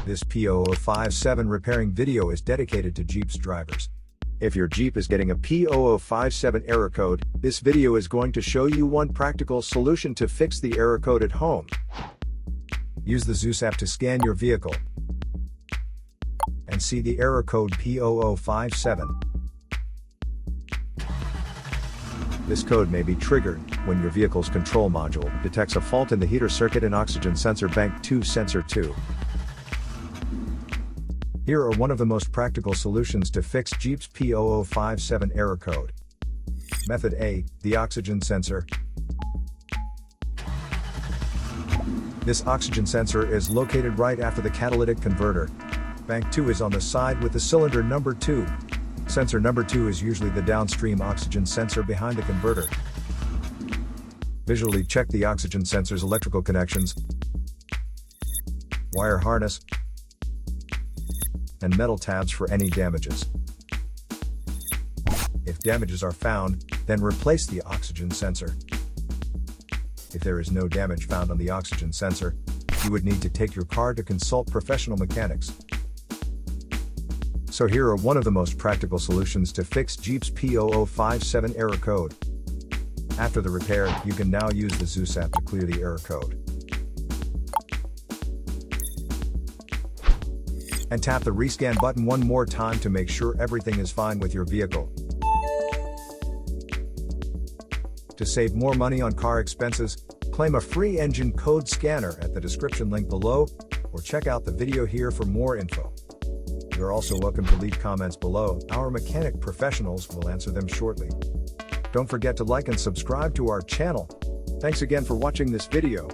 This P0057 repairing video is dedicated to Jeep's drivers. If your Jeep is getting a P0057 error code, this video is going to show you one practical solution to fix the error code at home. Use the Zeus app to scan your vehicle and see the error code P0057. This code may be triggered when your vehicle's control module detects a fault in the heater circuit and oxygen sensor bank 2 sensor 2. Here are one of the most practical solutions to fix Jeep's P0057 error code. Method A, the oxygen sensor. This oxygen sensor is located right after the catalytic converter. Bank 2 is on the side with the cylinder number 2. Sensor number 2 is usually the downstream oxygen sensor behind the converter. Visually check the oxygen sensor's electrical connections, wire harness, and metal tabs for any damages. If damages are found, then replace the oxygen sensor. If there is no damage found on the oxygen sensor, you would need to take your car to consult professional mechanics. So here are one of the most practical solutions to fix Jeep's P0057 error code. After the repair, you can now use the Zeus app to clear the error code. And tap the rescan button one more time to make sure everything is fine with your vehicle. To save more money on car expenses, claim a free engine code scanner at the description link below, or check out the video here for more info. You're also welcome to leave comments below. Our mechanic professionals will answer them shortly. Don't forget to like and subscribe to our channel. Thanks again for watching this video.